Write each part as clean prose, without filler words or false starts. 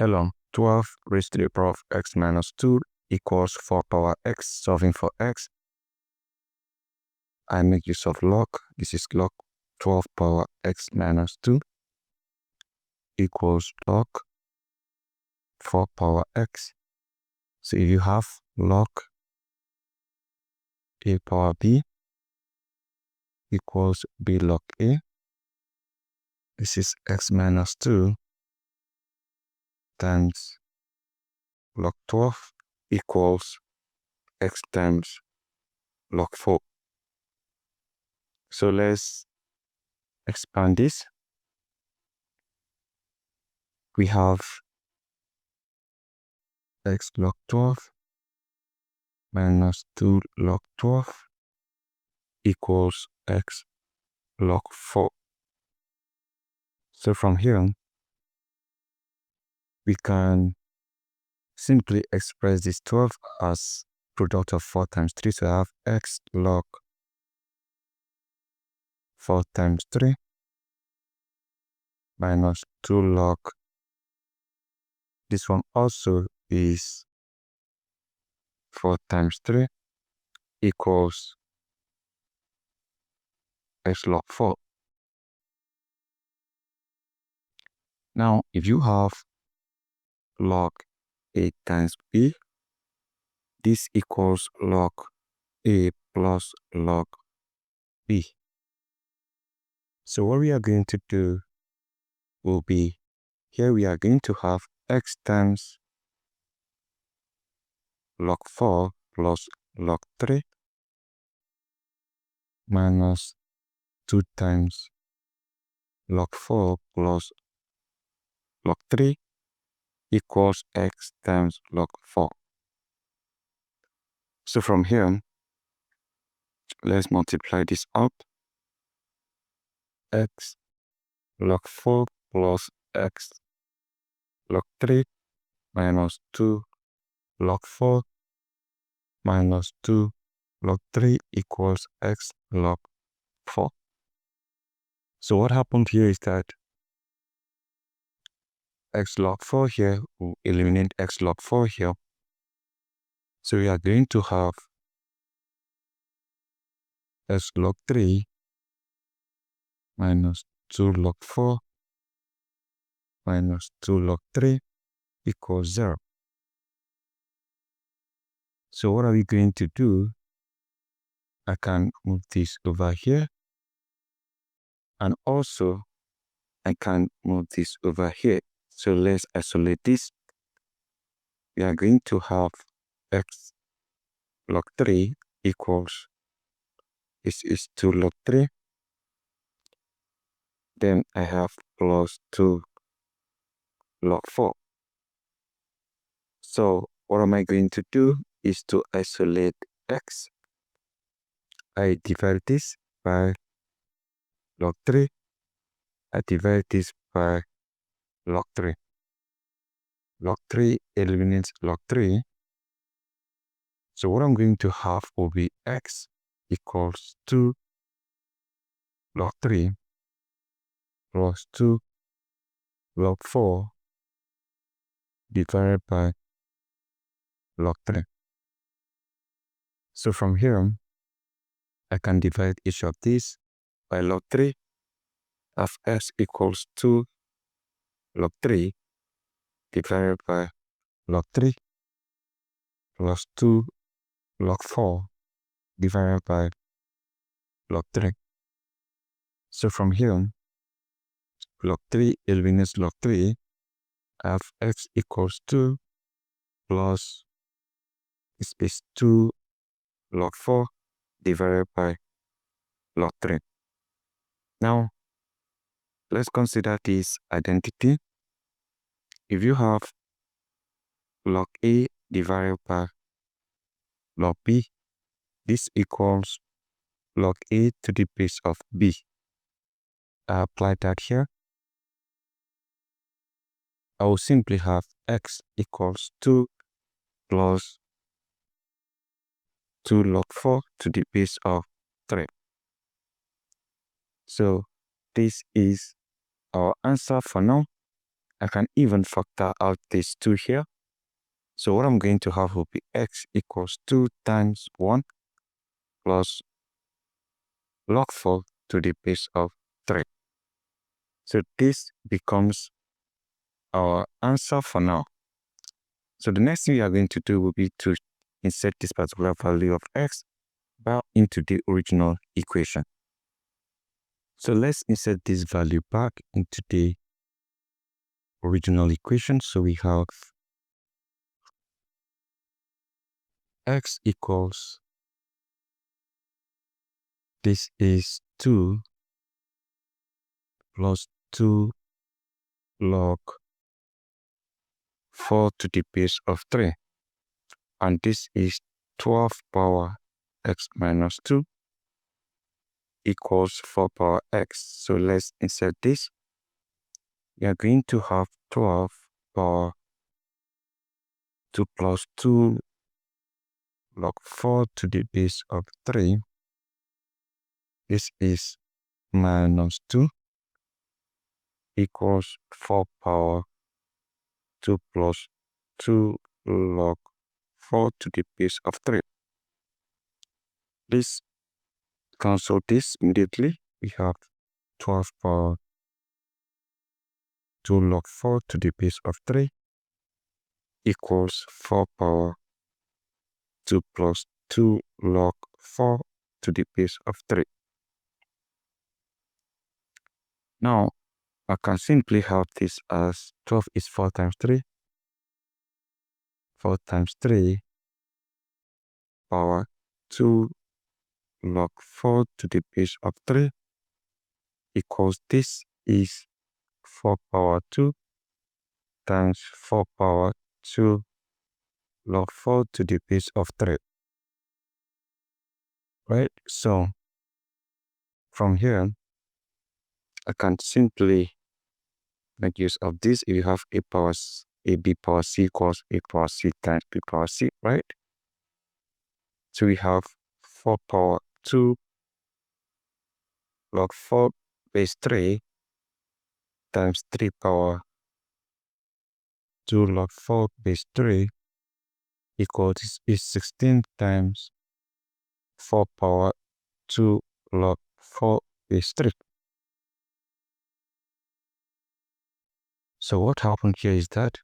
ln 12 raised to the power of x minus 2 equals 4 power x. Solving for x, I make use of log. This is log 12 power x minus 2 equals log 4 power x. So if you have log a power b equals b log a, this is x minus 2 times log 12 equals x times log 4. So let's expand this. We have x log 12 minus 2 log 12 equals x log 4. So from here, we can simply express this 12 as product of 4 times 3. So I have x log 4 times 3 minus 2 log. This one also is 4 times 3 equals x log 4. Now, if you have log a times b, this equals log a plus log b. So what we are going to do will be, here we are going to have x times log 4 plus log 3 minus 2 times log 4 plus log 3 equals x times log 4. So from here, let's multiply this up. X log 4 plus x log 3 minus 2 log 4 minus 2 log 3 equals x log 4. So what happened here is that x log 4 here will eliminate x log 4 here. So we are going to have x log 3 minus 2 log 4 minus 2 log 3 equals 0. So what are we going to do? I can move this over here, and also I can move this over here. So let's isolate this. We are going to have x log 3 equals, this is 2 log 3. Then I have plus 2 log 4. So what am I going to do is to isolate x. I divide this by log 3. I divide this by log 3. Log 3 eliminates log 3. So what I'm going to have will be x equals 2 log 3 plus 2 log 4 divided by log 3. So from here, I can divide each of these by log 3. Of x equals 2 log 3 divided by log 3 plus 2 log 4 divided by log 3. So from here, log 3 eliminates log 3. I have x equals 2 plus, this is 2 log 4 divided by log 3. Now, let's consider this identity. If you have log a divided by log b, this equals log a to the base of b. I apply that here. I will simply have x equals 2 plus 2 log 4 to the base of 3. So this is our answer for now. I can even factor out this 2 here. So what I'm going to have will be x equals 2 times 1 plus log 4 to the base of 3. So this becomes our answer for now. So the next thing we are going to do will be to insert this particular value of x back into the original equation. So let's insert this value back into the original equation. So we have x equals, this is 2 plus 2 log 4 to the base of 3. And this is 12 power x minus 2 equals 4 power x. So let's insert this. We are going to have 12 power 2 plus 2 log 4 to the base of 3. This is minus 2 equals 4 power 2 plus 2 log 4 to the base of 3. Let's cancel this immediately. We have 12 power 2 log 4 to the base of 3 equals 4 power 2 plus 2 log 4 to the base of 3. Now, I can simply have this as 12 is 4 times 3. 4 times 3 power 2 log 4 to the base of 3 equals, this is 4 power 2 times 4 power 2 log 4 to the base of 3. Right? So, from here, I can simply make use of this. If you have a b power c equals a power c times b power c, right? So we have 4 power 2 log 4 base 3 times 3 power 2 log 4 base 3 equals is 16 times 4 power 2 log 4 base 3. So what happened here is that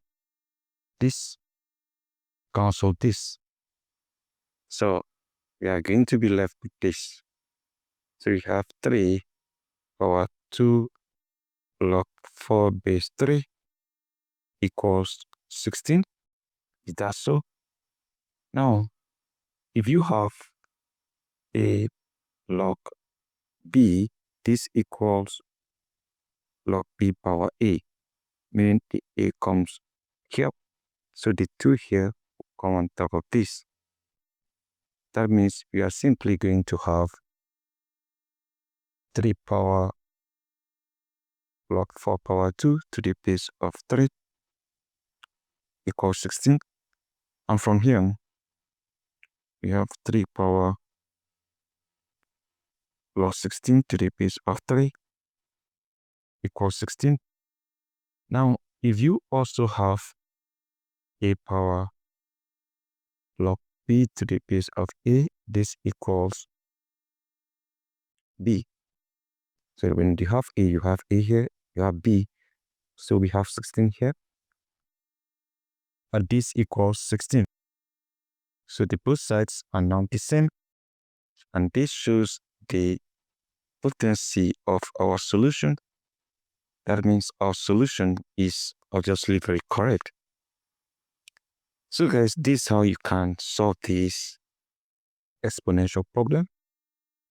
this cancel this. So we are going to be left with this. So we have 3 power 2 log 4 base 3 equals 16. Is that so? Now, if you have a log b, this equals log b power a, meaning the a comes here. So the 2 here will come on top of this. That means we are simply going to have 3 power log 4 power 2 to the base of 3 equals 16. And from here, we have 3 power log 16 to the base of 3 equals 16. Now, if you also have a power log b to the base of a, this equals b. So when you have a, you have a here, you have b. So we have 16 here. And this equals 16. So the both sides are now the same. And this shows the potency of our solution. That means our solution is obviously very correct. So guys, this is how you can solve this exponential problem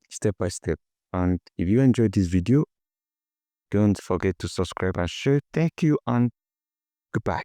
step by step. And if you enjoyed this video, don't forget to subscribe and share. Thank you and goodbye.